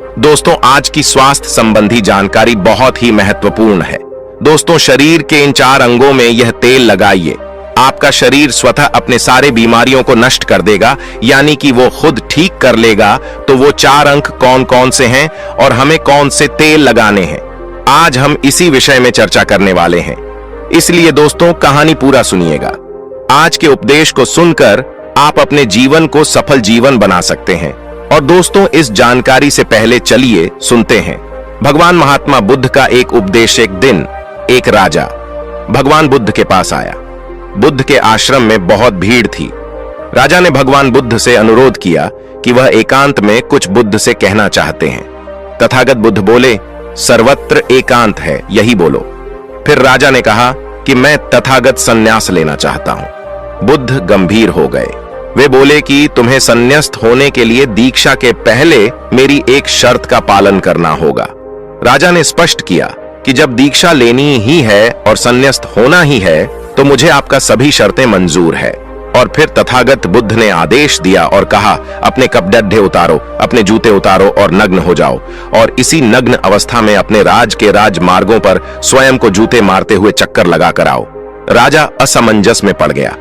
दोस्तों, आज की स्वास्थ्य संबंधी जानकारी बहुत ही महत्वपूर्ण है। दोस्तों, शरीर के इन 4 अंगों में यह तेल लगाइए। आपका शरीर स्वतः अपने सारे बीमारियों को नष्ट कर देगा, यानी कि वो खुद ठीक कर लेगा। तो वो 4 अंग कौन कौन से हैं और हमें कौन से तेल लगाने हैं, आज हम इसी विषय में चर्चा करने वाले हैं। इसलिए दोस्तों, कहानी पूरा सुनिएगा। आज के उपदेश को सुनकर आप अपने जीवन को सफल जीवन बना सकते हैं। और दोस्तों, इस जानकारी से पहले चलिए सुनते हैं। भगवान महात्मा बुद्ध का एक उपदेश। एक दिन एक राजा भगवान बुद्ध के पास आया। बुद्ध के आश्रम में बहुत भीड़ थी। राजा ने भगवान बुद्ध से अनुरोध किया कि वह एकांत में कुछ बुद्ध से कहना चाहते हैं। तथागत बुद्ध बोले, सर्वत्र एकांत है, यही बोलो। फिर राजा ने कहा कि मैं तथागत संन्यास लेना चाहता हूं। बुद्ध गंभीर हो गए। वे बोले कि तुम्हें संन्यास्त होने के लिए दीक्षा के पहले मेरी एक शर्त का पालन करना होगा। राजा ने स्पष्ट किया कि जब दीक्षा लेनी ही है और संन्यास्त होना ही है तो मुझे आपका सभी शर्तें मंजूर है। और फिर तथागत बुद्ध ने आदेश दिया और कहा, अपने कपड़े उतारो, अपने जूते उतारो और नग्न हो जाओ। और इसी नग्न अवस्था में अपने राज के राजमार्गों पर स्वयं को जूते मारते हुए चक्कर लगा कर आओ। राजा असमंजस में पड़ गया।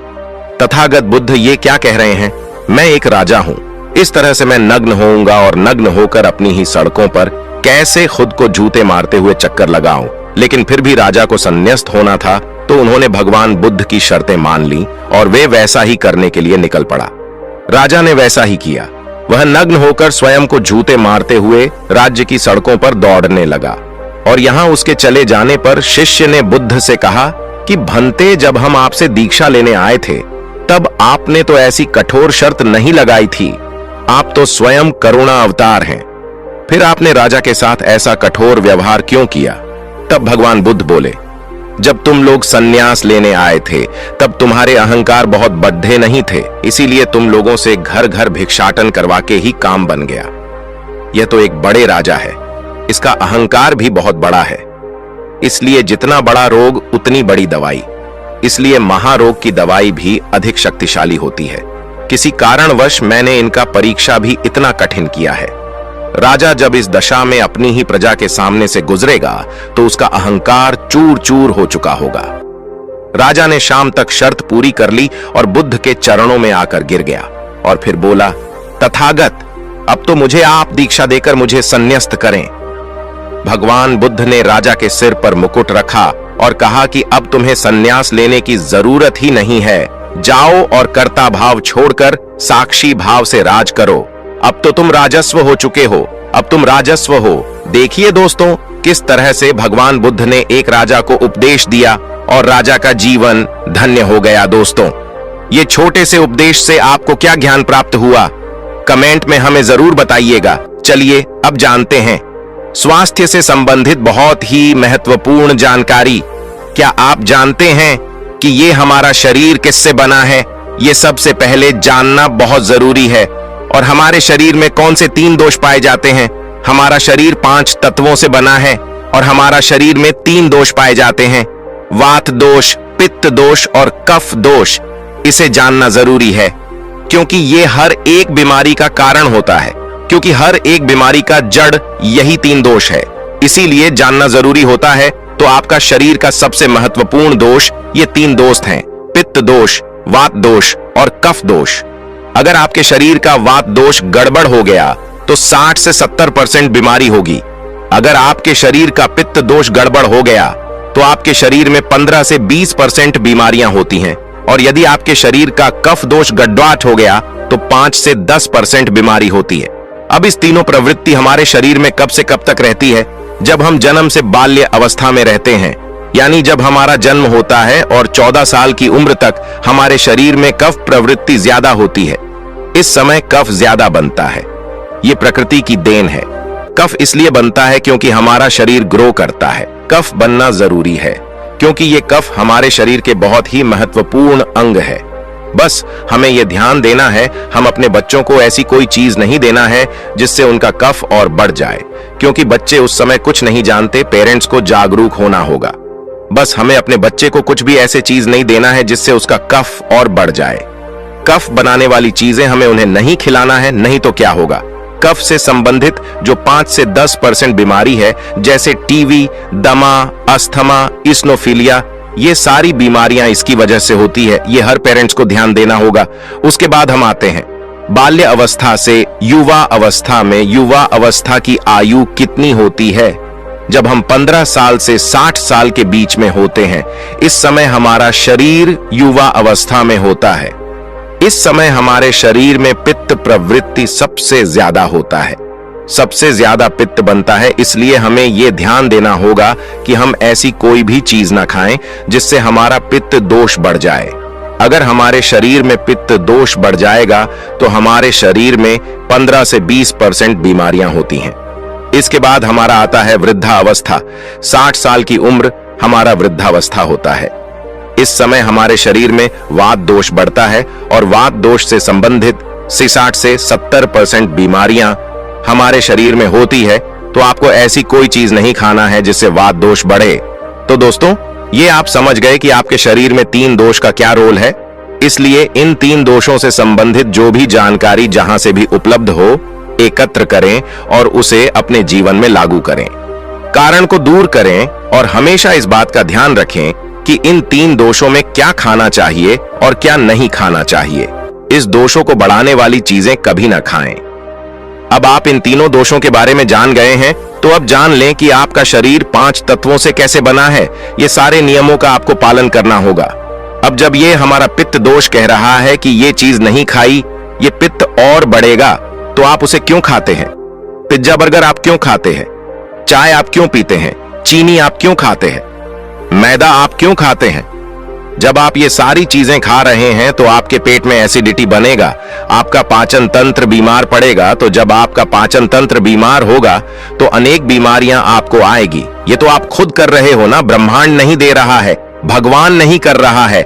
तथागत बुद्ध ये क्या कह रहे हैं? मैं एक राजा हूं, इस तरह से मैं नग्न होऊंगा और नग्न होकर अपनी ही सड़कों पर कैसे खुद को जूते मारते हुए चक्कर लगाऊं? लेकिन फिर भी राजा को संन्यास्त होना था, तो उन्होंने भगवान बुद्ध की शर्तें मान ली और वे वैसा ही करने के लिए निकल पड़ा। राजा ने वैसा ही किया। वह नग्न होकर स्वयं को जूते मारते हुए राज्य की सड़कों पर दौड़ने लगा। और यहां उसके चले जाने पर शिष्य ने बुद्ध से कहा कि भंते, जब हम आपसे दीक्षा लेने आए थे तब आपने तो ऐसी कठोर शर्त नहीं लगाई थी। आप तो स्वयं करुणा अवतार हैं, फिर आपने राजा के साथ ऐसा कठोर व्यवहार क्यों किया? तब भगवान बुद्ध बोले, जब तुम लोग संन्यास लेने आए थे तब तुम्हारे अहंकार बहुत बढ़े नहीं थे, इसीलिए तुम लोगों से घर घर भिक्षाटन करवा के ही काम बन गया। यह तो एक बड़े राजा है, इसका अहंकार भी बहुत बड़ा है। इसलिए जितना बड़ा रोग उतनी बड़ी दवाई, इसलिए महारोग की दवाई भी अधिक शक्तिशाली होती है। किसी कारणवश मैंने इनका परीक्षा भी इतना कठिन किया है। राजा जब इस दशा में अपनी ही प्रजा के सामने से गुजरेगा तो उसका अहंकार चूर चूर हो चुका होगा। राजा ने शाम तक शर्त पूरी कर ली और बुद्ध के चरणों में आकर गिर गया और फिर बोला, तथागत, अब तो मुझे आप दीक्षा देकर मुझे संन्यास्त करें। भगवान बुद्ध ने राजा के सिर पर मुकुट रखा और कहा कि अब तुम्हें संन्यास लेने की जरूरत ही नहीं है। जाओ और कर्ता भाव छोड़कर साक्षी भाव से राज करो। अब तो तुम राजस्व हो चुके हो, अब तुम राजस्व हो। देखिए दोस्तों, किस तरह से भगवान बुद्ध ने एक राजा को उपदेश दिया और राजा का जीवन धन्य हो गया। दोस्तों, ये छोटे से उपदेश से आपको क्या ज्ञान प्राप्त हुआ? कमेंट में हमें जरूर बताइएगा। चलिए अब जानते हैं स्वास्थ्य से संबंधित बहुत ही महत्वपूर्ण जानकारी। क्या आप जानते हैं कि ये हमारा शरीर किससे बना है? ये सबसे पहले जानना बहुत जरूरी है। और हमारे शरीर में कौन से 3 दोष पाए जाते हैं? हमारा शरीर 5 तत्वों से बना है और हमारा शरीर में 3 दोष पाए जाते हैं, वात दोष, पित्त दोष और कफ दोष। इसे जानना जरूरी है क्योंकि ये हर एक बीमारी का कारण होता है, क्योंकि हर एक बीमारी का जड़ यही 3 दोष है। इसीलिए जानना जरूरी होता है। तो आपका शरीर का सबसे महत्वपूर्ण दोष ये 3 दोष हैं, पित्त दोष, वात दोष और कफ दोष। अगर आपके शरीर का वात दोष गड़बड़ हो गया तो 60 से 70% बीमारी होगी। अगर आपके शरीर का पित्त दोष गड़बड़ हो गया तो आपके शरीर में 15 से 20% बीमारियां होती हैं। और यदि आपके शरीर का कफ दोष गड़बड़ हो गया तो 5 से 10% बीमारी होती है। अब इस तीनों प्रवृत्ति हमारे शरीर में कब से कब तक रहती है? जब हम जन्म से बाल्य अवस्था में रहते हैं, यानी जब हमारा जन्म होता है और 14 साल की उम्र तक हमारे शरीर में कफ प्रवृत्ति ज्यादा होती है। इस समय कफ ज्यादा बनता है। ये प्रकृति की देन है। कफ इसलिए बनता है क्योंकि हमारा शरीर ग्रो करता है। कफ बनना जरूरी है क्योंकि ये कफ हमारे शरीर के बहुत ही महत्वपूर्ण अंग है। बस हमें यह ध्यान देना है, हम अपने बच्चों को ऐसी कोई चीज नहीं देना है जिससे उनका कफ और बढ़ जाए, क्योंकि बच्चे उस समय कुछ नहीं जानते। पेरेंट्स को जागरूक होना होगा। बस हमें अपने बच्चे को कुछ भी ऐसे चीज नहीं देना है जिससे उसका कफ और बढ़ जाए। कफ बनाने वाली चीजें हमें उन्हें नहीं खिलाना है, नहीं तो क्या होगा, कफ से संबंधित जो 5 से 10% बीमारी है, जैसे टीवी, दमा, अस्थमा, इस्नोफिलिया, ये सारी बीमारियां इसकी वजह से होती है। ये हर पेरेंट्स को ध्यान देना होगा। उसके बाद हम आते हैं बाल्य अवस्था से युवा अवस्था में। युवा अवस्था की आयु कितनी होती है? जब हम 15 साल से 60 साल के बीच में होते हैं, इस समय हमारा शरीर युवा अवस्था में होता है। इस समय हमारे शरीर में पित्त प्रवृत्ति सबसे ज्यादा होता है, सबसे ज्यादा पित्त बनता है। इसलिए हमें यह ध्यान देना होगा कि हम ऐसी कोई भी चीज ना खाएं जिससे हमारा पित्त दोष बढ़ जाए। अगर हमारे शरीर में पित्त दोष बढ़ जाएगा तो हमारे शरीर में 15 से 20% बीमारियां होती हैं। इसके बाद हमारा आता है वृद्धावस्था। 60 साल की उम्र हमारा वृद्धावस्था होता है। इस समय हमारे शरीर में वात दोष बढ़ता है और वात दोष से संबंधित 60 से 70% बीमारियां हमारे शरीर में होती है। तो आपको ऐसी कोई चीज नहीं खाना है जिससे वात दोष बढ़े। तो दोस्तों, ये आप समझ गए कि आपके शरीर में 3 दोष का क्या रोल है। इसलिए इन 3 दोषों से संबंधित जो भी जानकारी जहां से भी उपलब्ध हो, एकत्र करें और उसे अपने जीवन में लागू करें। कारण को दूर करें और हमेशा इस बात का ध्यान रखें कि इन 3 दोषों में क्या खाना चाहिए और क्या नहीं खाना चाहिए। इस दोषों को बढ़ाने वाली चीजें कभी ना खाएं। अब आप इन तीनों दोषों के बारे में जान गए हैं, तो अब जान लें कि आपका शरीर 5 तत्वों से कैसे बना है। ये सारे नियमों का आपको पालन करना होगा। अब जब ये हमारा पित्त दोष कह रहा है कि ये चीज नहीं खाई, ये पित्त और बढ़ेगा, तो आप उसे क्यों खाते हैं? पिज्जा बर्गर आप क्यों खाते हैं? चाय आप क्यों पीते हैं? चीनी आप क्यों खाते हैं? मैदा आप क्यों खाते हैं? जब आप ये सारी चीजें खा रहे हैं तो आपके पेट में एसिडिटी बनेगा, आपका पाचन तंत्र बीमार पड़ेगा। तो जब आपका पाचन तंत्र बीमार होगा तो अनेक बीमारियां आपको आएगी। ये तो आप खुद कर रहे हो ना, ब्रह्मांड नहीं दे रहा है, भगवान नहीं कर रहा है।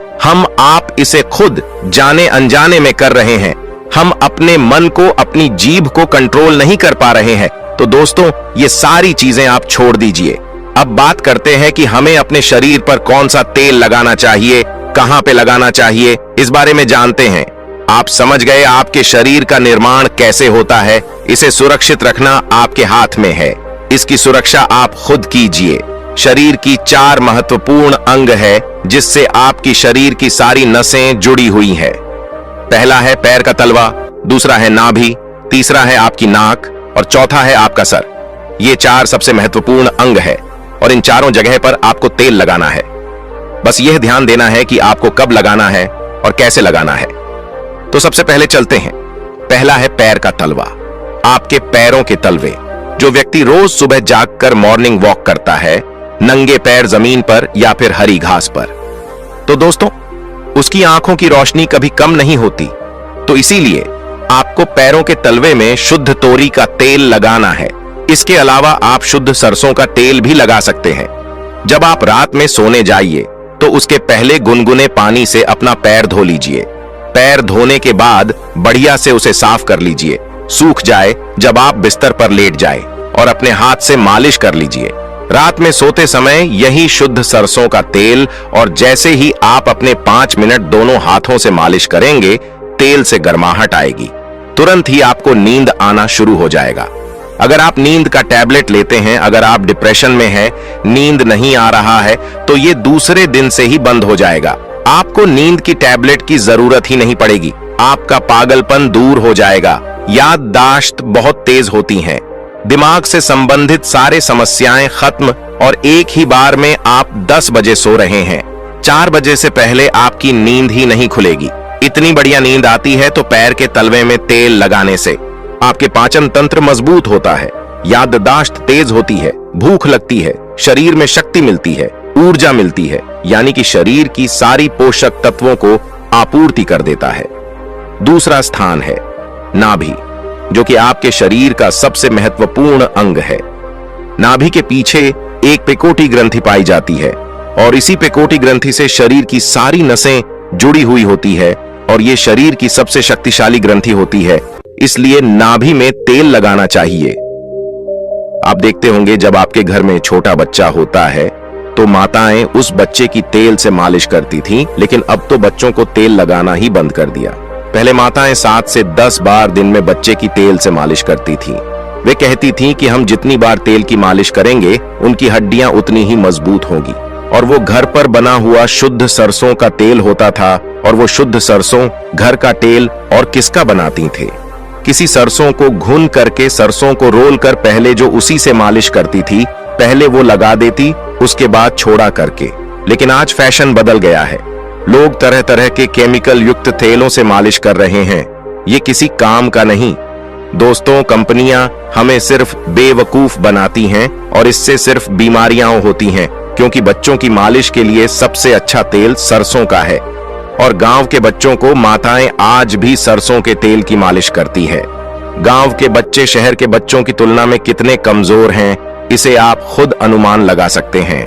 आप इसे खुद जाने अनजाने में कर रहे हैं। हम अपने मन को, अपनी जीभ को कंट्रोल नहीं कर पा रहे हैं। तो दोस्तों, ये सारी चीजें आप छोड़ दीजिए। अब बात करते हैं कि हमें अपने शरीर पर कौन सा तेल लगाना चाहिए, कहां पे लगाना चाहिए, इस बारे में जानते हैं। आप समझ गए आपके शरीर का निर्माण कैसे होता है। इसे सुरक्षित रखना आपके हाथ में है। इसकी सुरक्षा आप खुद कीजिए। शरीर की 4 महत्वपूर्ण अंग है जिससे आपकी शरीर की सारी नसें जुड़ी हुई है। पहला है पैर का तलवा, दूसरा है नाभि, तीसरा है आपकी नाक और चौथा है आपका सर। ये 4 सबसे महत्वपूर्ण अंग है और इन चारों जगह पर आपको तेल लगाना है। बस यह ध्यान देना है कि आपको कब लगाना है और कैसे लगाना है। तो सबसे पहले चलते हैं। पहला है पैर का तलवा, आपके पैरों के तलवे। जो व्यक्ति रोज सुबह जागकर मॉर्निंग वॉक करता है, नंगे पैर जमीन पर या फिर हरी घास पर, तो दोस्तों उसकी आंखों की रोशनी कभी कम नहीं होती। तो इसीलिए आपको पैरों के तलवे में शुद्ध तोरी का तेल लगाना है। इसके अलावा आप शुद्ध सरसों का तेल भी लगा सकते हैं। जब आप रात में सोने जाइए तो उसके पहले गुनगुने पानी से अपना पैर धो लीजिए। पैर धोने के बाद बढ़िया से उसे साफ कर लीजिए, सूख जाए जब आप बिस्तर पर लेट जाए, और अपने हाथ से मालिश कर लीजिए। रात में सोते समय यही शुद्ध सरसों का तेल, और जैसे ही आप अपने 5 मिनट दोनों हाथों से मालिश करेंगे, तेल से गर्माहट आएगी। तुरंत ही आपको नींद आना शुरू हो जाएगा। अगर आप नींद का टैबलेट लेते हैं, अगर आप डिप्रेशन में हैं, नींद नहीं आ रहा है, तो ये दूसरे दिन से ही बंद हो जाएगा। आपको नींद की टैबलेट की जरूरत ही नहीं पड़ेगी। आपका पागलपन दूर हो जाएगा। याददाश्त बहुत तेज होती हैं, दिमाग से संबंधित सारे समस्याएं खत्म, और एक ही बार में आप 10 बजे सो रहे हैं। 4 बजे से पहले आपकी नींद ही नहीं खुलेगी। इतनी बढ़िया नींद आती है तो पैर के तलवे में तेल लगाने से आपके पाचन तंत्र मजबूत होता है, याददाश्त तेज होती है, भूख लगती है, शरीर में शक्ति मिलती है, ऊर्जा मिलती है, यानी कि शरीर की सारी पोषक तत्वों को आपूर्ति कर देता है। दूसरा स्थान है नाभि, जो कि आपके शरीर का सबसे महत्वपूर्ण अंग है। नाभि के पीछे एक पेकोटी ग्रंथि पाई जाती है, और इसी पेकोटी ग्रंथि से शरीर की सारी नसें जुड़ी हुई होती है, और ये शरीर की सबसे शक्तिशाली ग्रंथि होती है। इसलिए नाभि में तेल लगाना चाहिए। आप देखते होंगे जब आपके घर में छोटा बच्चा होता है तो माताएं उस बच्चे की तेल से मालिश करती थीं, लेकिन अब तो बच्चों को तेल लगाना ही बंद कर दिया। पहले माताएं 7 से 10 बार दिन में बच्चे की तेल से मालिश करती थीं। वे कहती थीं कि हम जितनी बार तेल की मालिश करेंगे उनकी हड्डियां उतनी ही मजबूत होंगी। और वो घर पर बना हुआ शुद्ध सरसों का तेल होता था। और वो शुद्ध सरसों घर का तेल और किसका बनाती थे? किसी सरसों को घुन करके सरसों को रोल कर पहले जो उसी से मालिश करती थी, पहले वो लगा देती, उसके बाद छोड़ा करके। लेकिन आज फैशन बदल गया है। लोग तरह तरह के केमिकल युक्त तेलों से मालिश कर रहे हैं। ये किसी काम का नहीं। दोस्तों, कंपनियां हमें सिर्फ बेवकूफ बनाती हैं और इससे सिर्फ बीमारियां होती हैं, क्योंकि बच्चों की मालिश के लिए सबसे अच्छा तेल सरसों का है। और गांव के बच्चों को माताएं आज भी सरसों के तेल की मालिश करती है। गांव के बच्चे शहर के बच्चों की तुलना में कितने कमजोर हैं, इसे आप खुद अनुमान लगा सकते हैं।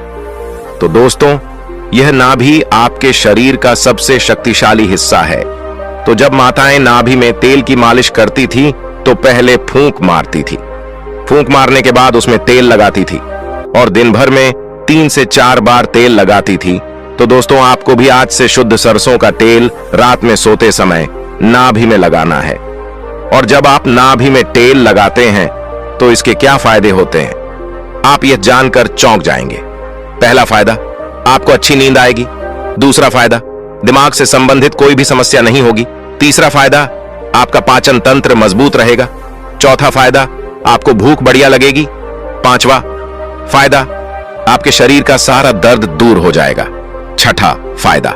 तो दोस्तों, यह नाभि आपके शरीर का सबसे शक्तिशाली हिस्सा है। तो जब माताएं नाभि में तेल की मालिश करती थी तो पहले फूंक मारती थी। फूंक मारने के बाद उसमें तेल लगाती थी और दिन भर में 3 से 4 बार तेल लगाती थी। तो दोस्तों, आपको भी आज से शुद्ध सरसों का तेल रात में सोते समय नाभि में लगाना है। और जब आप नाभि में तेल लगाते हैं तो इसके क्या फायदे होते हैं, आप यह जानकर चौंक जाएंगे। पहला फायदा, आपको अच्छी नींद आएगी। दूसरा फायदा, दिमाग से संबंधित कोई भी समस्या नहीं होगी। तीसरा फायदा, आपका पाचन तंत्र मजबूत रहेगा। चौथा फायदा, आपको भूख बढ़िया लगेगी। पांचवा फायदा, आपके शरीर का सारा दर्द दूर हो जाएगा। छठा फायदा,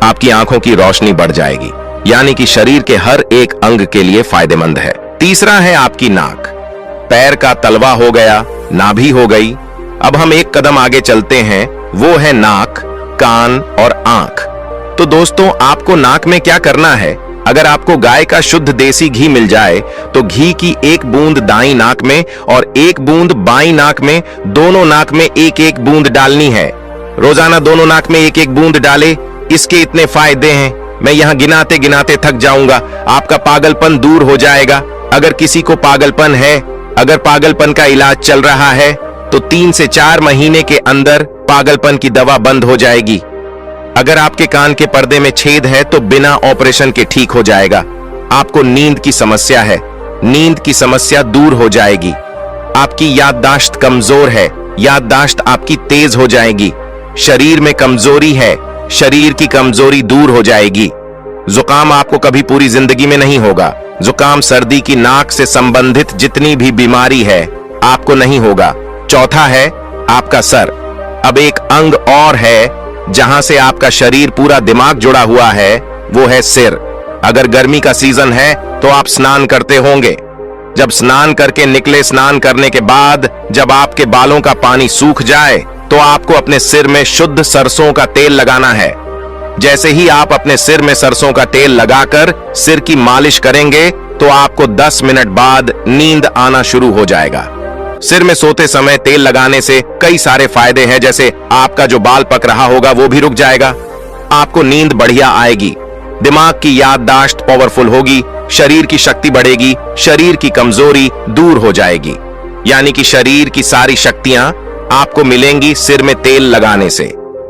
आपकी आंखों की रोशनी बढ़ जाएगी, यानी कि शरीर के हर एक अंग के लिए फायदेमंद है। तीसरा है आपकी नाक। पैर का तलवा हो गया, नाभि हो गई। अब हम एक कदम आगे चलते हैं, वो है नाक, कान और आंख। तो दोस्तों, आपको नाक में क्या करना है? अगर आपको गाय का शुद्ध देसी घी मिल जाए तो घी की 1 बूंद दाईं नाक में और 1 बूंद बाईं नाक में, दोनों नाक में 1-1 बूंद डालनी है। रोजाना दोनों नाक में 1-1 बूंद डाले। इसके इतने फायदे हैं, मैं यहां गिनाते गिनाते थक जाऊंगा। आपका पागलपन दूर हो जाएगा। अगर किसी को पागलपन है, अगर पागलपन का इलाज चल रहा है, तो 3 से 4 महीने के अंदर पागलपन की दवा बंद हो जाएगी। अगर आपके कान के पर्दे में छेद है तो बिना ऑपरेशन के ठीक हो जाएगा। आपको नींद की समस्या है, नींद की समस्या दूर हो जाएगी। आपकी याददाश्त कमजोर है, याददाश्त आपकी तेज हो जाएगी। शरीर में कमजोरी है, शरीर की कमजोरी दूर हो जाएगी। जुकाम आपको कभी पूरी जिंदगी में नहीं होगा। जुकाम, सर्दी की नाक से संबंधित जितनी भी बीमारी है आपको नहीं होगा। चौथा है आपका सर। अब एक अंग और है जहां से आपका शरीर पूरा दिमाग जुड़ा हुआ है, वो है सिर। अगर गर्मी का सीजन है तो आप स्नान करते होंगे। जब स्नान करके निकले, स्नान करने के बाद जब आपके बालों का पानी सूख जाए तो आपको अपने सिर में शुद्ध सरसों का तेल लगाना है। जैसे ही आप अपने सिर में सरसों का तेल लगाकर सिर की मालिश करेंगे तो आपको 10 मिनट बाद नींद आना शुरू हो जाएगा। सिर में सोते समय तेल लगाने से कई सारे फायदे हैं, जैसे आपका जो बाल पक रहा होगा वो भी रुक जाएगा, आपको नींद बढ़िया आएगी, दिमाग की याददाश्त पावरफुल होगी, शरीर की शक्ति बढ़ेगी, शरीर की कमजोरी दूर हो जाएगी। यानी कि शरीर की सारी शक्तियां आपको मिलेंगी सिर में तेल लगाने से।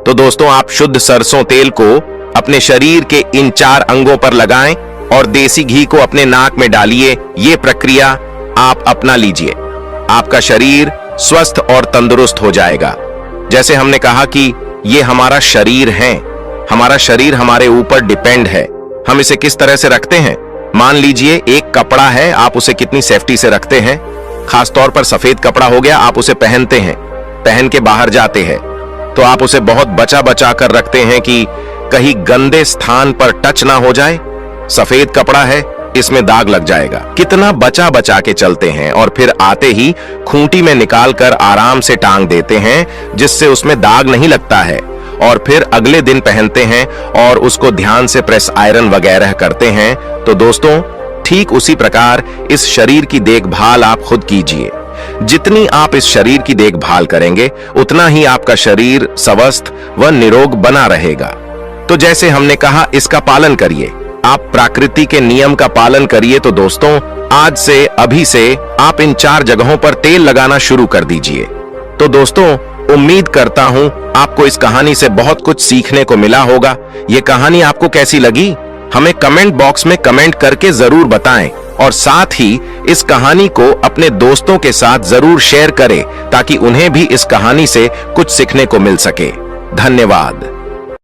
तो दोस्तों, आप शुद्ध सरसों तेल को अपने शरीर के इन 4 अंगों पर लगाएं और देसी घी को अपने नाक में डालिए। ये प्रक्रिया आप अपना लीजिए, आपका शरीर स्वस्थ और तंदुरुस्त हो जाएगा। जैसे हमने कहा कि ये हमारा शरीर है, हमारा शरीर हमारे ऊपर डिपेंड है। हम इसे किस तरह से रखते हैं? मान लीजिए एक कपड़ा है, आप उसे कितनी सेफ्टी से रखते हैं। खासतौर पर सफेद कपड़ा हो गया, आप उसे पहनते हैं, पहन के बाहर जाते हैं तो आप उसे बहुत बचा बचा कर रखते हैं कि कहीं गंदे स्थान पर टच ना हो जाए। सफेद कपड़ा है, इसमें दाग लग जाएगा। कितना बचा बचा के चलते हैं और फिर आते ही खूंटी में निकाल कर आराम से टांग देते हैं, जिससे उसमें दाग नहीं लगता है। और फिर अगले दिन पहनते हैं और उसको ध्यान से प्रेस आयरन वगैरह करते हैं। तो दोस्तों, ठीक उसी प्रकार इस शरीर की देखभाल आप खुद कीजिए। जितनी आप इस शरीर की देखभाल करेंगे उतना ही आपका शरीर स्वस्थ व निरोग बना रहेगा। तो जैसे हमने कहा, इसका पालन करिए, आप प्रकृति के नियम का पालन करिए। तो दोस्तों, आज से, अभी से आप इन 4 जगहों पर तेल लगाना शुरू कर दीजिए। तो दोस्तों, उम्मीद करता हूं आपको इस कहानी से बहुत कुछ सीखने को मिला होगा। ये कहानी आपको कैसी लगी हमें कमेंट बॉक्स में कमेंट करके जरूर बताएं और साथ ही इस कहानी को अपने दोस्तों के साथ जरूर शेयर करें ताकि उन्हें भी इस कहानी से कुछ सीखने को मिल सके। धन्यवाद।